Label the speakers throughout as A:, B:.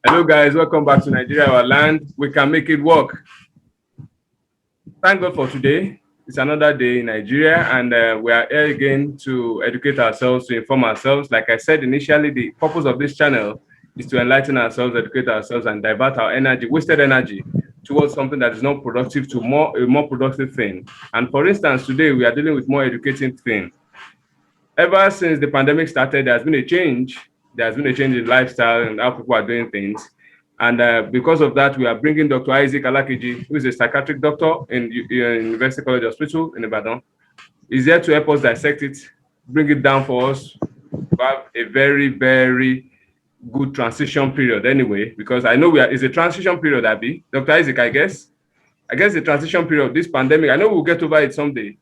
A: Hello, guys. Welcome back to Nigeria, our land. We can make it work. Thank God for today. It's another day in Nigeria, and we are here again to educate ourselves, to inform ourselves. Like I said initially, the purpose of this channel is to enlighten ourselves, educate ourselves, and divert our energy, wasted energy, towards something that is not productive to a more productive thing. And for instance, today we are dealing with more educating thing. Ever since the pandemic started, there has been a change. There has been a change in lifestyle and how people are doing things. And because of that, we are bringing Dr. Isaac Alakiji, who is a psychiatric doctor in University College Hospital in Ibadan. He's here to help us dissect it, bring it down for us to have a very, very good transition period anyway, because I know it's a transition period, Abby. Dr. Isaac, I guess the transition period of this pandemic, I know we'll get over it someday.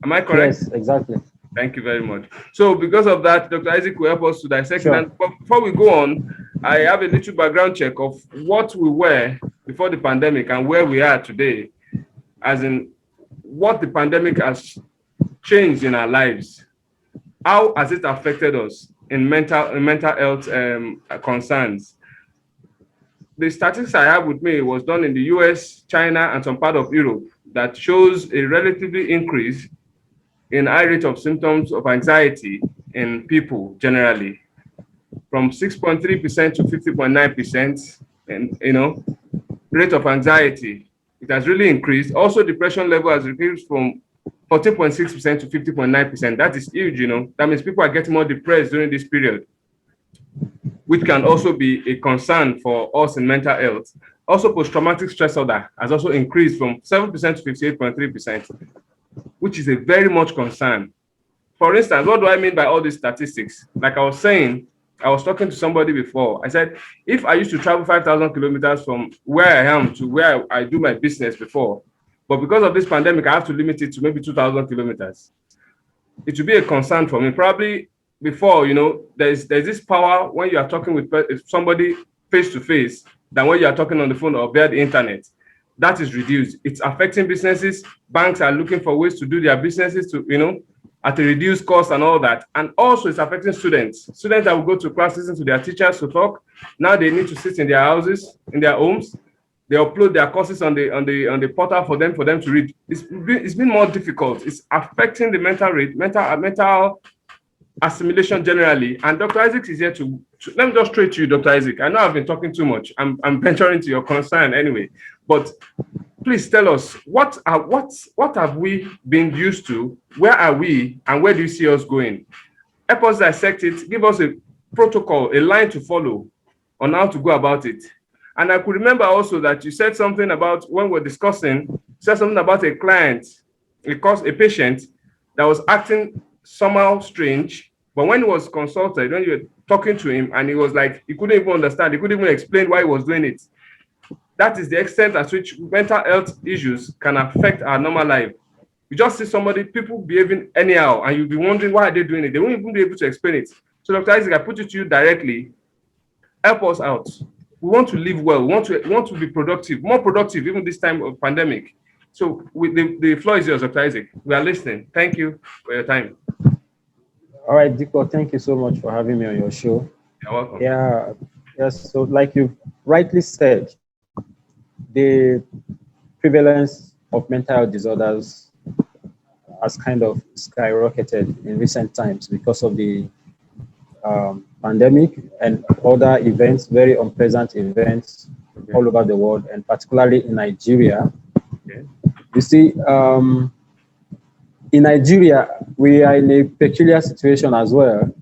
A: Am I correct?
B: Yes, exactly.
A: Thank you very much. So because of that, Dr. Isaac will help us to dissect it.
B: Sure.
A: And before we go on, I have a little background check of what we were before the pandemic and where we are today, as in what the pandemic has changed in our lives. How has it affected us in mental health concerns? The statistics I have with me was done in the US, China, and some part of Europe that shows a relatively increase in high rate of symptoms of anxiety in people generally, from 6.3% to 50.9%, and rate of anxiety, it has really increased. Also, depression level has increased from 14.6% to 50.9%. That is huge, That means people are getting more depressed during this period, which can also be a concern for us in mental health. Also, post-traumatic stress disorder has also increased from 7% to 58.3%, which is a very much concern. For instance, what do I mean by all these statistics? Like I was saying, I was talking to somebody before. I said, if I used to travel 5,000 kilometers from where I am to where I do my business before, but because of this pandemic, I have to limit it to maybe 2,000 kilometers. It would be a concern for me. Probably before, there's this power when you are talking with somebody face to face than when you are talking on the phone or via the internet. That is reduced. It's affecting businesses. Banks are looking for ways to do their businesses to, at a reduced cost and all that. And also it's affecting students. Students that will go to class, listen to their teachers to talk. Now they need to sit in their houses, in their homes. They upload their courses on the portal for them to read. It's been more difficult. It's affecting the mental assimilation generally. And Dr. Isaac is here to let me just straight to you, Dr. Isaac. I know I've been talking too much. I'm venturing to your concern anyway. But please tell us what have we been used to? Where are we, and where do you see us going? Help us dissect it. Give us a protocol, a line to follow on how to go about it. And I could remember also that you said something about when we're discussing, said something about a client, a patient that was acting somehow strange. But when he was consulted, when you were talking to him, and he was like, he couldn't even understand, he couldn't even explain why he was doing it. That is the extent at which mental health issues can affect our normal life. You just see people behaving anyhow, and you'll be wondering why are they doing it. They won't even be able to explain it. So, Dr. Isaac, I put it to you directly. Help us out. We want to live well. We want to be productive, more productive, even this time of pandemic. So, the floor is yours, Dr. Isaac. We are listening. Thank you for your time.
B: All right, Diko, thank you so much for having me on your show.
A: You're welcome.
B: Yeah, yes. So, like you rightly said, the prevalence of mental health disorders has kind of skyrocketed in recent times because of the pandemic and other events, very unpleasant events all over the world, and particularly in Nigeria.
A: Okay.
B: You see, in Nigeria, we are in a peculiar situation as well,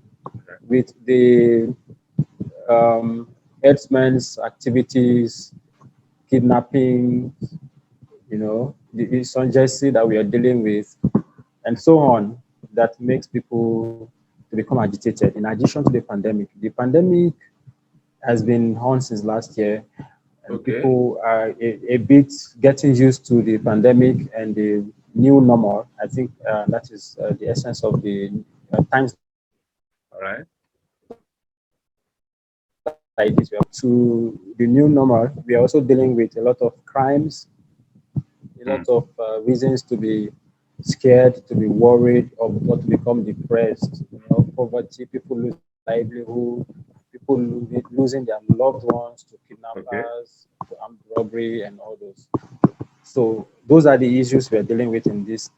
B: with the herdsmen's activities, kidnapping, the insurgency that we are dealing with, and so on, that makes people to become agitated. In addition to the pandemic has been on since last year, and
A: Okay.
B: people are a bit getting used to the pandemic and the new normal. I think that is the essence of the times
A: All right.
B: like this. To the new normal, we are also dealing with a lot of crimes, a lot of reasons to be scared, to be worried, or to become depressed. Poverty, people lose livelihood, people people losing their loved ones to
A: Okay.
B: kidnappers, to armed robbery, and all those. So those are the issues we're dealing with in this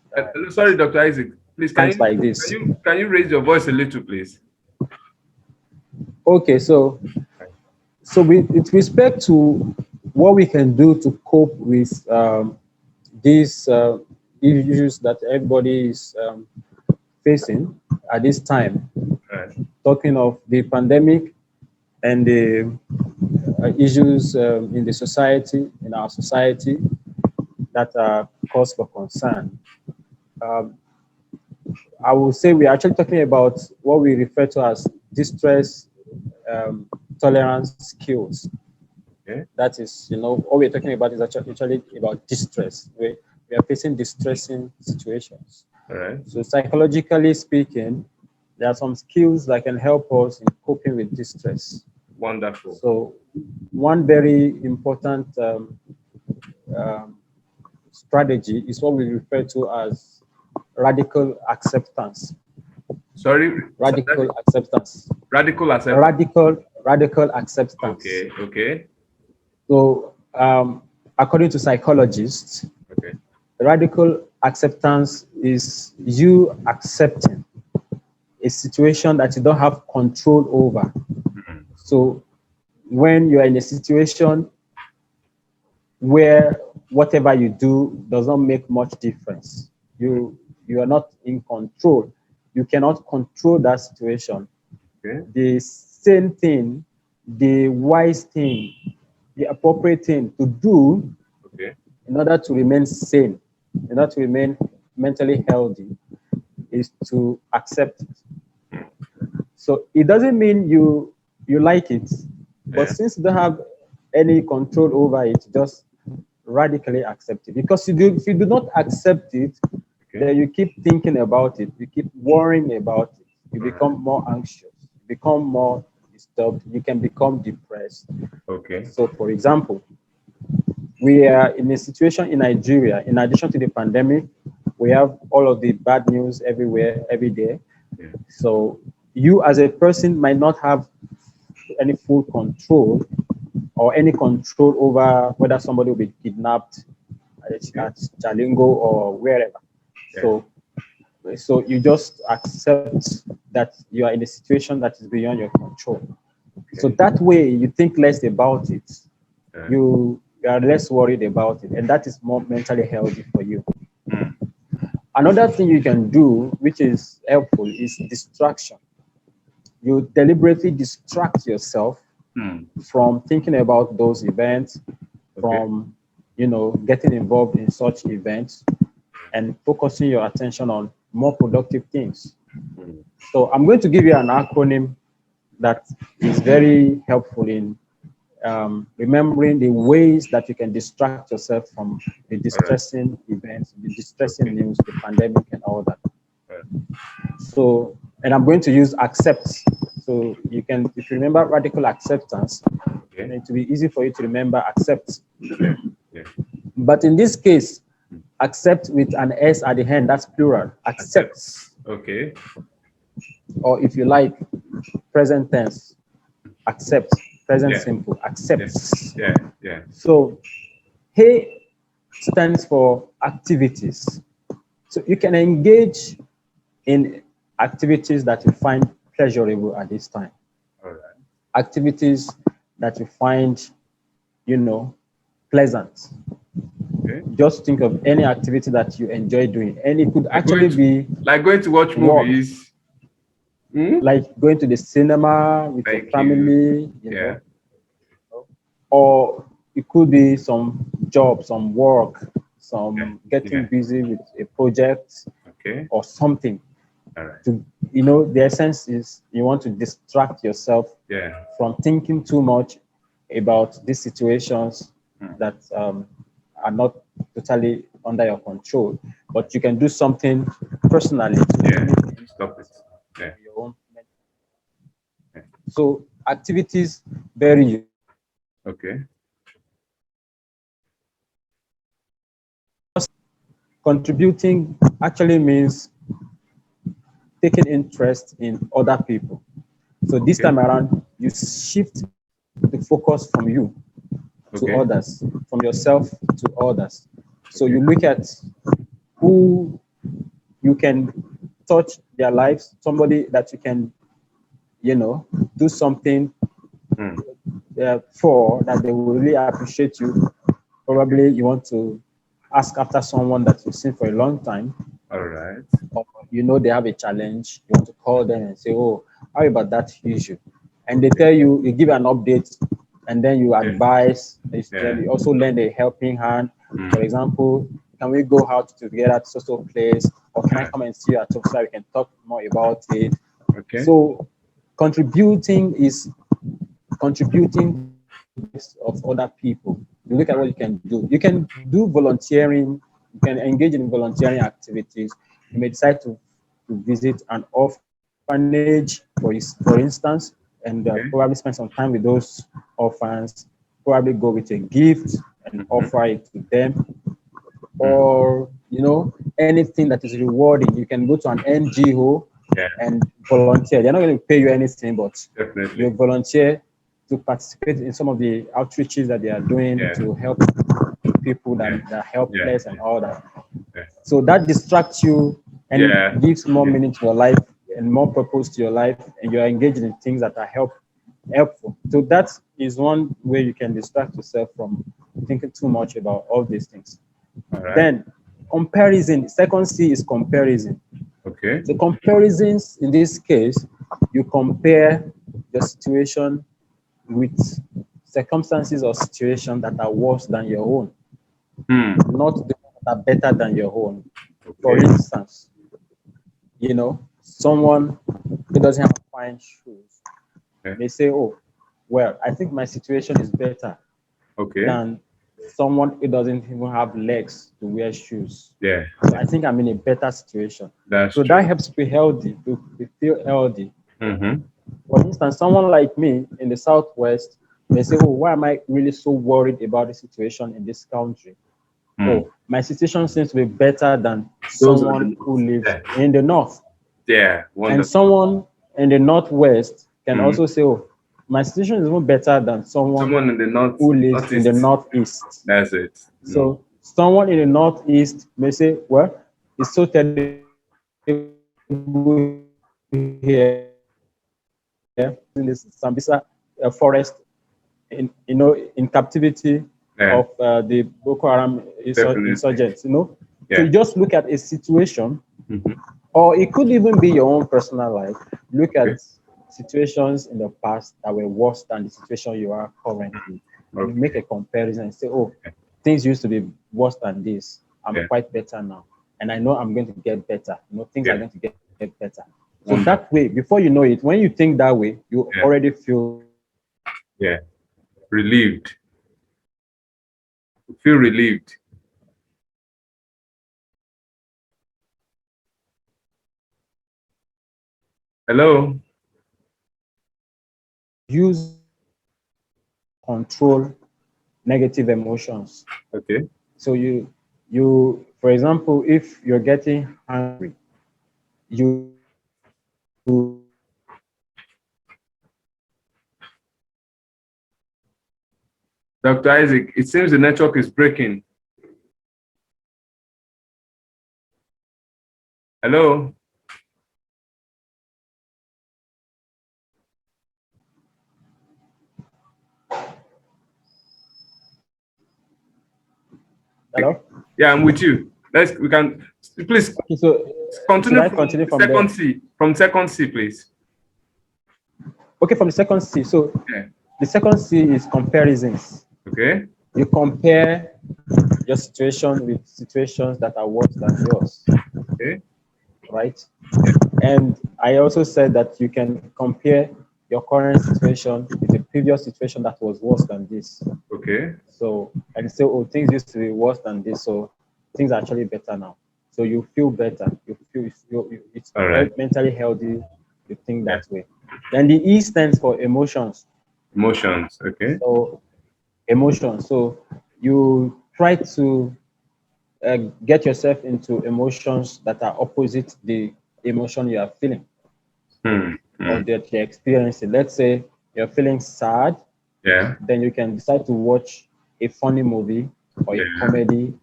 A: Sorry, Dr. Isaac. Please,
B: times like this.
A: can you raise your voice a little, please?
B: Okay, so with respect to what we can do to cope with these issues that everybody is facing at this time,
A: Right.
B: talking of the pandemic and the issues in the society, in our society, that are cause for concern. Um, I will say we are actually talking about what we refer to as distress tolerance skills.
A: Okay.
B: That is, what we're talking about is actually about distress. We are facing distressing situations.
A: All right.
B: So psychologically speaking, there are some skills that can help us in coping with distress.
A: Wonderful.
B: So one very important strategy is what we refer to as radical acceptance.
A: Sorry.
B: Radical acceptance.
A: Radical acceptance.
B: Radical acceptance.
A: Okay. Okay.
B: So according to psychologists,
A: Okay.
B: radical acceptance is you accepting a situation that you don't have control over.
A: Mm-hmm.
B: So when you're in a situation where whatever you do does not make much difference, you are not in control. You cannot control that situation.
A: Okay.
B: The same thing, the wise thing, the appropriate thing to do,
A: Okay.
B: in order to remain sane, in order to remain mentally healthy, is to accept it. So it doesn't mean you like it, but
A: Yeah.
B: since you don't have any control over it, just radically accept it. Because if you do not accept it,
A: Okay.
B: then you keep thinking about it, you keep worrying about it, you become more anxious, you become more disturbed, you can become depressed.
A: Okay.
B: So for example, we are in a situation in Nigeria, in addition to the pandemic, we have all of the bad news everywhere, every day.
A: Yeah.
B: So you as a person might not have any full control or any control over whether somebody will be kidnapped at Jalingo or wherever.
A: Yeah.
B: So you just accept that you are in a situation that is beyond your control.
A: Okay.
B: So that way you think less about it.
A: Yeah.
B: You are less worried about it, and that is more mentally healthy for you.
A: Mm.
B: Another thing you can do, which is helpful, is distraction. You deliberately distract yourself
A: Mm.
B: from thinking about those events, from getting involved in such events, and focusing your attention on more productive things.
A: Mm.
B: So I'm going to give you an acronym that is very helpful in remembering the ways that you can distract yourself from the distressing events, the distressing news, the pandemic, and all that. So, and I'm going to use accept. So you can, if you remember radical acceptance, then it will be easy for you to remember accept.
A: Yeah. Yeah.
B: But in this case, accept with an S at the end, that's plural. Accepts.
A: Okay.
B: Or if you like, present tense, accept. Present
A: Yeah.
B: simple, accepts.
A: Yeah. Yeah.
B: So, A stands for activities. So you can engage in activities that you find pleasurable at this time.
A: All right.
B: Activities that you find, pleasant.
A: Okay.
B: Just think of any activity that you enjoy doing, and it could actually be
A: like going to watch movies.
B: Like going to the cinema with your family,
A: Yeah.
B: Or it could be some job, some work, some getting busy with a project, or something.
A: All right.
B: The essence is you want to distract yourself from thinking too much about these situations that are not totally under your control, but you can do something personally to
A: stop it. Yeah.
B: Your own. So activities vary.
A: Okay.
B: Contributing actually means taking interest in other people. So this time around, you shift the focus from you to
A: Okay.
B: others, from yourself to others. So
A: Okay.
B: you look at who you can touch their lives, somebody that you can, do something
A: Hmm.
B: for that they will really appreciate you. Probably you want to ask after someone that you've seen for a long time,
A: All right.
B: or they have a challenge. You want to call them and say, "Oh, how about that issue?" And they
A: Okay.
B: tell you give an update, and then you
A: Yeah.
B: advise.
A: Yeah.
B: You also lend a helping hand.
A: Hmm.
B: For example, can we go out together to social place, or can I
A: Yeah.
B: come and see you at so we can talk more about it?
A: Okay.
B: So contributing is contributing of other people. You look at what you can do. You can do volunteering. You can engage in volunteering activities. You may decide to visit an orphanage, for instance, and
A: Okay.
B: probably spend some time with those orphans. Probably go with a gift and
A: Mm-hmm.
B: offer it to them,
A: Hmm.
B: or anything that is rewarding. You can go to an NGO
A: Yeah.
B: and volunteer. They're not going to pay you anything, but you
A: Definitely.
B: volunteer to participate in some of the outreaches that they are doing
A: Yeah.
B: to help people
A: Yeah.
B: that are
A: Yeah.
B: helpless and all that.
A: Yeah.
B: So that distracts you and
A: Yeah.
B: gives more
A: Yeah.
B: meaning to your life and more purpose to your life, and you're engaging in things that are helpful. So that is one way you can distract yourself from thinking too much about all these things.
A: All right.
B: Then comparison. Second C is comparison.
A: Okay.
B: So comparisons in this case, you compare your situation with circumstances or situations that are worse than your own,
A: Hmm.
B: not the ones that are better than your own. For
A: Okay.
B: instance, someone who doesn't have fine shoes
A: Yeah.
B: may say, "Oh, well, I think my situation is better
A: Okay.
B: than someone who doesn't even have legs to wear shoes.
A: Yeah.
B: So I think I'm in a better situation."
A: That's
B: So that
A: true.
B: helps me healthy, to feel healthy.
A: Mm-hmm.
B: For instance, someone like me in the Southwest may say, "Oh, why am I really so worried about the situation in this country?
A: Hmm.
B: Oh, my situation seems to be better than
A: Those are
B: someone
A: the
B: who lives
A: yeah.
B: in the North."
A: Yeah.
B: And
A: Wonderful.
B: someone in the Northwest can
A: Hmm.
B: also say, "Oh, my situation is even better than someone
A: Someone in the
B: who lives in the
A: northeast.
B: Northeast."
A: That's it. Hmm.
B: So someone in the Northeast may say, "Well, it's so terrible here in this Sambisa forest, in captivity
A: Yeah.
B: of the Boko Haram
A: Definitely.
B: insurgents." So
A: Yeah.
B: you just look at a situation,
A: Mm-hmm.
B: or it could even be your own personal life. Look
A: Okay.
B: at situations in the past that were worse than the situation you are currently, and you make
A: Okay.
B: a comparison and say, "Oh, things used to be worse than this. I'm
A: Yeah.
B: quite better now, and I know I'm going to get better. Things are
A: Yeah.
B: going to get better." So that
A: Wonderful.
B: way, before you know it, when you think that way, you
A: Yeah.
B: already feel
A: Yeah. Relieved. Feel relieved. Hello.
B: use control negative emotions.
A: Okay.
B: So for example, if you're getting hungry, you
A: Dr. Isaac, it seems the network is breaking. Hello.
B: hello.
A: Yeah, I'm with you. We can please
B: Okay, so should
A: continue
B: I
A: from
B: continue
A: the
B: from
A: second
B: there?
A: C. From second C, please.
B: Okay, from the second C. So
A: Yeah.
B: the second C is comparisons.
A: Okay.
B: You compare your situation with situations that are worse than yours,
A: Okay.
B: right?
A: Yeah.
B: And I also said that you can compare your current situation with the previous situation that was worse than this.
A: Okay.
B: So, and say, "Oh, things used to be worse than this, so things are actually better now." So you feel better. It's
A: All right.
B: mentally healthy. You think
A: Yeah.
B: that way. Then the E stands for emotions.
A: Emotions. Okay.
B: So emotions. So you try to get yourself into emotions that are opposite the emotion you are feeling
A: Hmm.
B: or
A: Hmm.
B: that you're experiencing. Let's say you're feeling sad,
A: Yeah.
B: then you can decide to watch a funny movie or a
A: Yeah.
B: comedy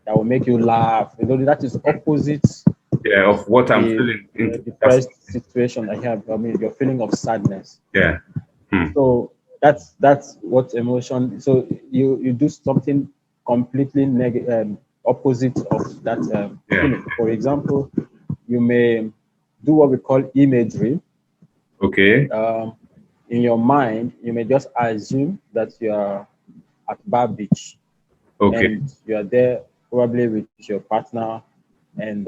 B: that will make you laugh. You know, that is opposite
A: Yeah. Of what I'm
B: the
A: feeling into that.
B: depressed situation I have. I mean, your feeling of sadness.
A: Yeah. Hmm.
B: So that's what emotion. So you do something completely opposite of that
A: Yeah.
B: feeling. For example, you may do what we call imagery.
A: Okay.
B: Um, in your mind, you may just assume that you are at Bar Beach
A: Okay.
B: and you are there probably with your partner, and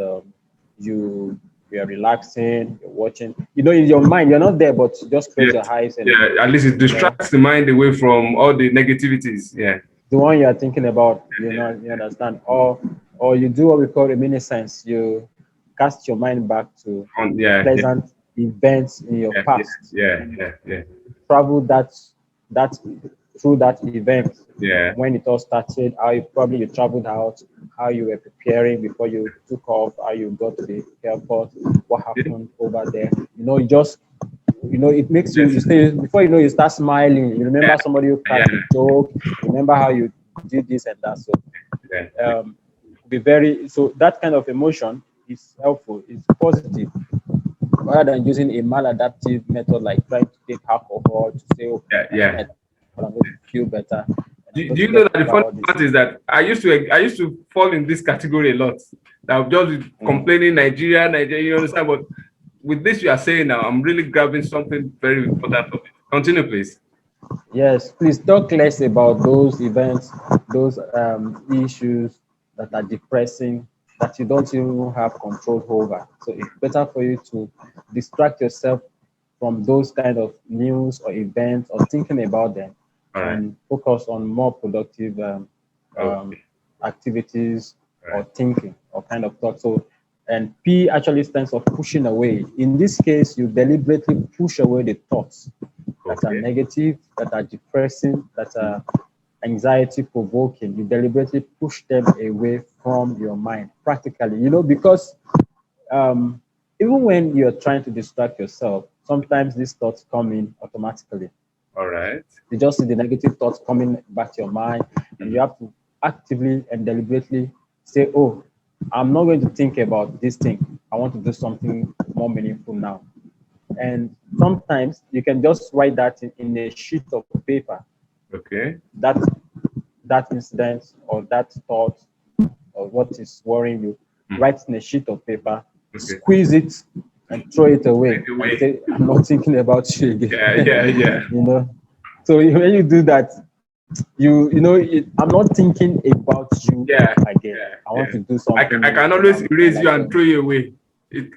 B: you are relaxing, you're watching. You know, in your mind, you're not there, but just close
A: Yes.
B: your eyes and
A: Yeah. At least it
B: you know
A: distracts the mind away from all the negativities. Yeah.
B: the one you are thinking about. You
A: Yeah.
B: know, you understand, or you do what we call reminiscence. You cast your mind back to
A: Yeah. Yeah.
B: pleasant events in your
A: Yeah.
B: past
A: Yeah.
B: and
A: Yeah. Yeah.
B: travel that through that event
A: Yeah.
B: when it all started, how you probably you traveled out, how you were preparing before you took off, how you got to the airport, what
A: Yeah.
B: happened over there. You know, you just it makes you
A: Yes.
B: you stay before you know you start smiling. You
A: Yeah.
B: remember somebody who
A: Yeah.
B: cracked a joke, you remember how you did this and that. So
A: Yeah.
B: be very so that kind of emotion is helpful, it's positive rather than using a maladaptive method like trying to take alcohol to say, oh,
A: Yeah.
B: when I
A: Yeah.
B: take alcohol, I'm going to feel better and I'm
A: Do
B: going to
A: you know
B: get
A: that the
B: over
A: funny
B: all this.
A: part is that I used to fall in this category a lot. That I'll just be
B: Mm.
A: complaining Nigeria, Nigeria, you understand? But with this you are saying now, I'm really grabbing something very important of it. Continue, please.
B: Yes, please talk less about those events, those issues that are depressing, that you don't even have control over. So it's better for you to distract yourself from those kind of news or events or thinking about them
A: All right.
B: and focus on more productive um,
A: Okay.
B: activities
A: All
B: or
A: right.
B: thinking or kind of thought. So, and P actually stands for pushing away. In this case, you deliberately push away the thoughts that are
A: Okay.
B: negative, that are depressing, that are anxiety provoking. You deliberately push them away from your mind, practically. You know, because um, even when you're trying to distract yourself, sometimes these thoughts come in automatically.
A: All right.
B: You just see the negative thoughts coming back to your mind, and you
A: Mhm.
B: have to actively and deliberately say, oh, I'm not going to think about this thing. I want to do something more meaningful now. And sometimes you can just write that in a sheet of paper,
A: Okay.
B: that that incident or that thought or what is worrying you,
A: Mhm.
B: write in a sheet of paper,
A: Okay.
B: squeeze it and throw it away
A: Take
B: and
A: away.
B: say, I'm not thinking about you again.
A: Yeah. Yeah. Yeah.
B: you know. So when you do that, I'm not thinking about you
A: Yeah.
B: again.
A: Yeah.
B: I want
A: Yeah.
B: to do
A: I
B: something
A: can
B: and
A: always
B: I
A: erase you
B: like
A: and throw you away.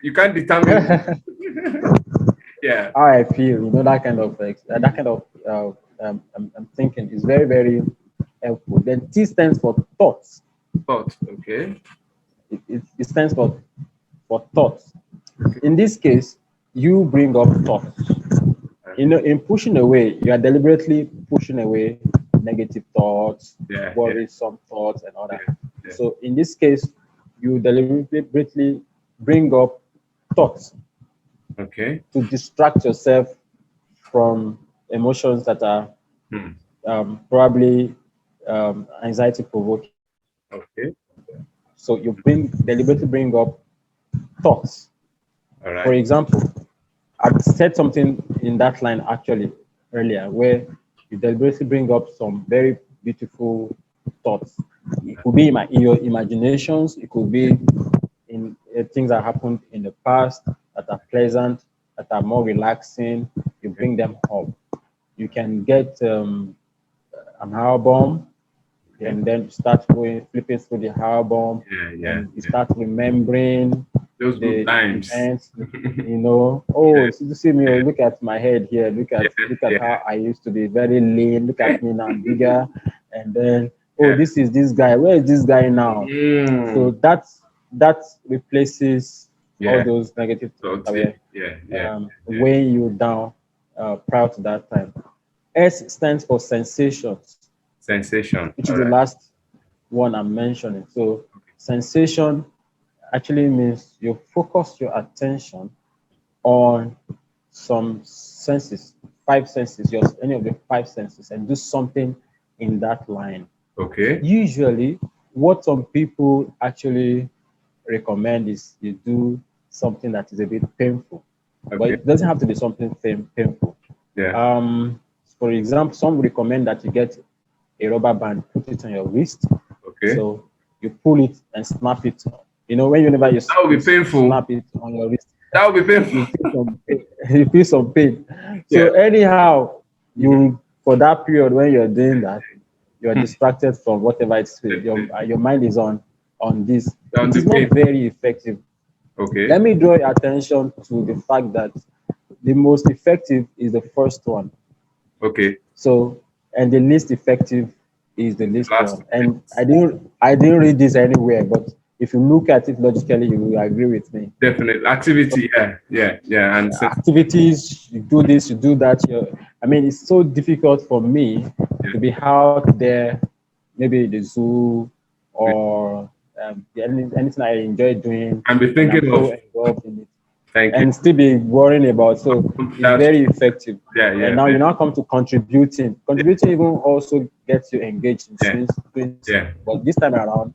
A: You can't determine. Yeah.
B: how I feel. You know, that kind of thinking is very, very helpful. Then T stands for thoughts.
A: Thought. Okay.
B: It stands for thoughts.
A: Okay.
B: In this case, you bring up thoughts. You know, in pushing away, you are deliberately pushing away negative thoughts,
A: Yeah. Yeah.
B: worrisome thoughts, and all that.
A: Yeah. Yeah.
B: So in this case, you deliberately bring up thoughts
A: Okay.
B: to distract yourself from emotions that are
A: Hmm.
B: probably anxiety provoking.
A: Okay.
B: So you deliberately bring up thoughts.
A: All
B: For
A: right.
B: example, I've said something in that line actually earlier where you deliberately bring up some very beautiful thoughts. It could be in your imaginations, it could be in things that happened in the past that are pleasant, that are more relaxing. You
A: Okay.
B: bring them up. You can get an album
A: Okay.
B: and then you start going flipping through the album
A: Yeah. Yeah.
B: and you
A: Yeah.
B: start remembering
A: Those good
B: the
A: times.
B: events, oh,
A: Yeah.
B: see me, oh, look at my head here,
A: Yeah.
B: look at
A: Yeah.
B: how I used to be very lean, look at me now, I'm bigger. And then, oh,
A: Yeah.
B: this is this guy, where is this guy now? So
A: Mm.
B: that replaces all
A: Yeah.
B: those negative thoughts
A: Thought.
B: that
A: Yeah.
B: were
A: Yeah. Yeah. Yeah.
B: weighing you down prior to that time. S stands for sensations,
A: Sensation.
B: which is
A: All
B: the
A: right.
B: last one I'm mentioning. So sensation actually means you focus your attention on some senses, five senses, just any of the five senses, and do something in that line.
A: Okay.
B: Usually, what some people actually recommend is you do something that is a bit painful, but
A: Okay.
B: it doesn't have to be something painful.
A: Yeah.
B: For example, some recommend that you get a rubber band, put it on your wrist,
A: Okay.
B: so you pull it and snap it. You know, whenever you
A: That would be painful.
B: snap it on your wrist,
A: That would be
B: you
A: painful.
B: feel some pain. You feel some pain. So
A: Yeah.
B: anyhow, you for that period when you're doing that, you are distracted from whatever it's your mind is on this.
A: On
B: It
A: the
B: is not
A: pain.
B: very effective.
A: Okay.
B: Let me draw your attention to the fact that the most effective is the first one.
A: Okay.
B: So, and the least effective is the least
A: Last.
B: one. And I didn't read this anywhere, but if you look at it logically, you will agree with me.
A: Definitely. Activity. Yeah. And
B: Activities, you do this, you do that. I mean, it's so difficult for me to be out there, maybe the zoo or anything I enjoy doing,
A: and be
B: and I'm
A: thinking
B: so
A: of.
B: involved in it,
A: Thank you.
B: and still be worrying about. So it's
A: That's-
B: very effective.
A: Yeah.
B: And now you now come to contributing. Contributing even also gets you engaged in doing
A: Yeah.
B: but this time around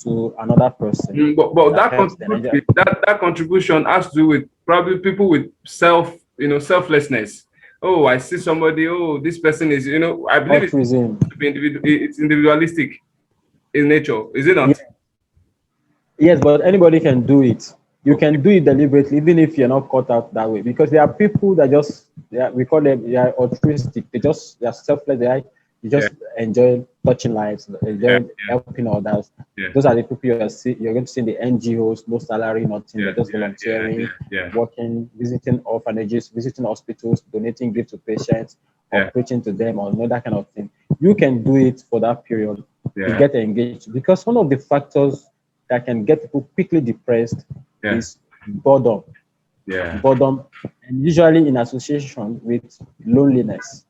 B: to another person.
A: But that
B: helps the Nigeria.
A: that contribution has to do with probably people with selflessness. Oh, I see somebody. Oh, this person is. I believe
B: Altruism.
A: it's individualistic in nature. Is it not?
B: Yes, but anybody can do it. You can do it deliberately, even if you're not caught out that way. Because there are people that we call them, they are altruistic. They are selfless. They just enjoy touching lives, enjoy helping others.
A: Yeah.
B: Those are the people you're going to see in the NGOs, no salary, nothing. They're just volunteering, working, visiting orphanages, visiting hospitals, donating gifts to patients, or preaching to them, or that kind of thing. You can do it for that period to get engaged. Because one of the factors that can get people quickly depressed is boredom.
A: Yeah.
B: Boredom, and usually in association with loneliness.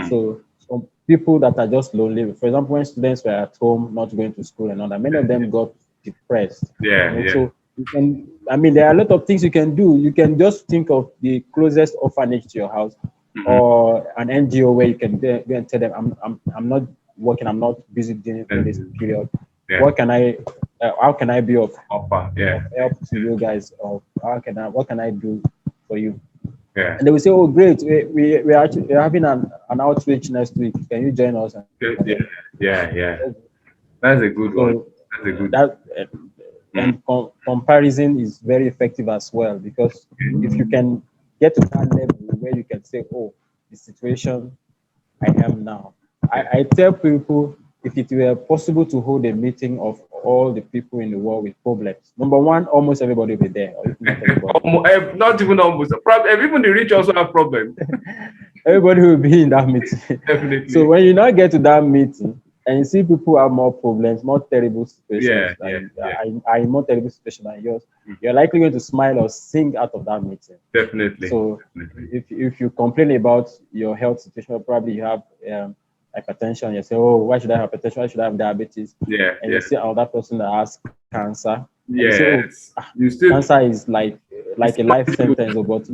B: So some people that are just lonely, for example, when students were at home, not going to school and all that, many of them got depressed. So you can, there are a lot of things you can do. You can just think of the closest orphanage to your house, or an NGO where you can go and tell them, I'm not working, I'm not busy during this period. What can I how can I be of help to you guys, or what can I do for you? And they will say, oh great, we're having an outreach next week, can you join us?
A: That's a good one. That's a good
B: and comparison is very effective as well, because if you can get to that level where you can say, oh, the situation I am now. I tell people, if it were possible to hold a meeting of all the people in the world with problems, number one, almost everybody will be there. Or if not everybody.
A: Not even almost. Even the rich also have problems.
B: Everybody will be in that meeting.
A: Definitely.
B: So when you now get to that meeting and you see people have more problems, more terrible situations, are in more terrible situation than yours, you're likely going to smile or sing out of that meeting.
A: Definitely.
B: So if you complain about your health situation, probably you have hypertension, you say, oh, why should I have hypertension? Why should I have diabetes? And you see another person that has cancer.
A: You
B: say, cancer is like a life sentence, but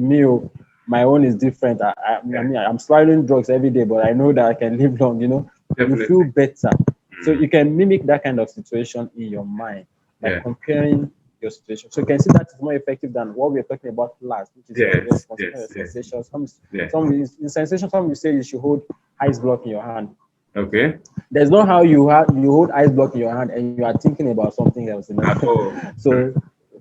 B: my own is different. I'm swallowing drugs every day, but I know that I can live long,
A: Definitely.
B: You feel better. So you can mimic that kind of situation in your mind by comparing your situation. So you can see that is more effective than what we were talking about last, which is sensation. In sensation, some will say you should hold ice block in your hand.
A: Okay.
B: There's not how you hold ice block in your hand and you are thinking about something else. So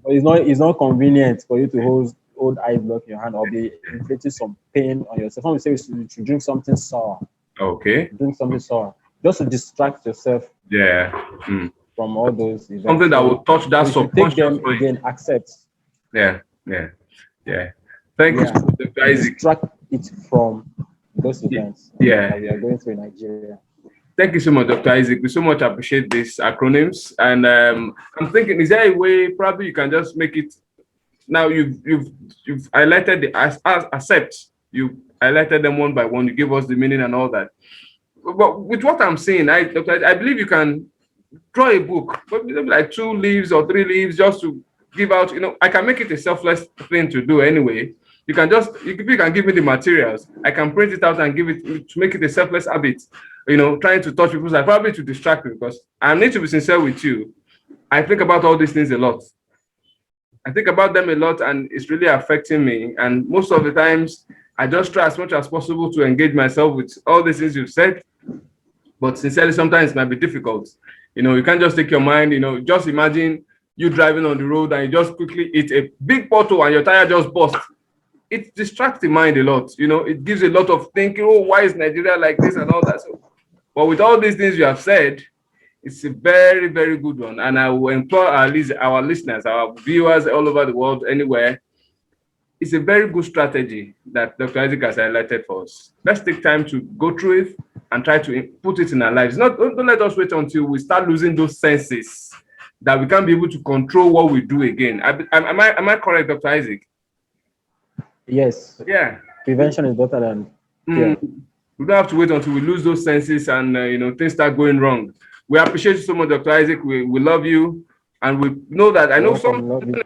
B: it's not convenient for you to hold ice block in your hand or be inflicting some pain on yourself. Some will say you should drink something sour.
A: Okay.
B: Drink something sour just to distract yourself. From all those events.
A: Something that will touch that subconscious.
B: Take them again, accept.
A: Thank you, Dr. Isaac.
B: Distract it from those events that we are going through in Nigeria.
A: Thank you so much, Dr. Isaac. We so much appreciate these acronyms. And I'm thinking, is there a way probably you can just make it now? You've highlighted the accept. You highlighted them one by one. You give us the meaning and all that. But with what I'm saying, I believe you can draw a book, maybe like 2 leaves or 3 leaves, just to give out. I can make it a selfless thing to do anyway. You can just, you can give me the materials. I can print it out and give it to make it a selfless habit. You know, trying to touch people's life, probably to distract me, because I need to be sincere with you. I think about all these things a lot. I think about them a lot, and it's really affecting me. And most of the times, I just try as much as possible to engage myself with all these things you've said. But sincerely, sometimes it might be difficult. You know, you can't just take your mind, you know, just imagine you driving on the road and you just quickly hit a big pothole and your tire just burst. It distracts the mind a lot. You know, it gives a lot of thinking, oh, why is Nigeria like this and all that. So, but with all these things you have said, it's a very, very good one. And I will implore our listeners, our viewers all over the world, anywhere. It's a very good strategy that Dr. Isaac has highlighted for us. Let's take time to go through it and try to put it in our lives. Don't let us wait until we start losing those senses that we can't be able to control what we do again. Am I correct, Dr. Isaac?
B: Yes.
A: Yeah.
B: Prevention is better than cure.
A: We don't have to wait until we lose those senses and you know, things start going wrong. We appreciate you so much, Dr. Isaac. We love you. And we know that, I know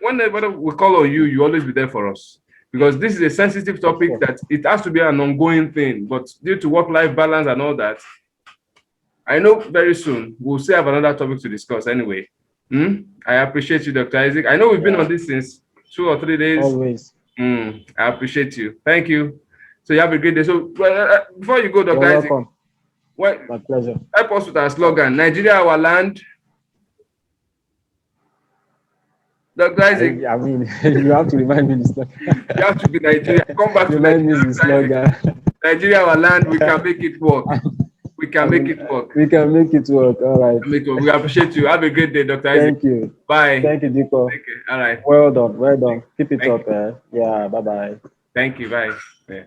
A: whenever we call on you, you always be there for us. Because this is a sensitive topic that it has to be an ongoing thing. But due to work-life balance and all that, I know very soon we'll still have another topic to discuss anyway. I appreciate you, Dr. Isaac. I know we've been on this since 2 or 3 days.
B: Always.
A: I appreciate you. Thank you. So you have a great day. So before you go, Dr. Isaac,
B: my pleasure.
A: Help us with our slogan, Nigeria, our land. Dr. Isaac.
B: I mean, you have to remind me this slogan.
A: You have to be Nigeria. Come back to
B: remind me the slogan.
A: Nigeria, our land, we can make it work. We can make it work.
B: We can make it work. All right.
A: We appreciate you. Have a great day, Dr. Isaac.
B: Thank you.
A: Bye.
B: Thank you, Diko.
A: Okay. All right.
B: Well done. Well done. Keep it up. Yeah. Bye-bye.
A: Thank you. Bye. Yeah.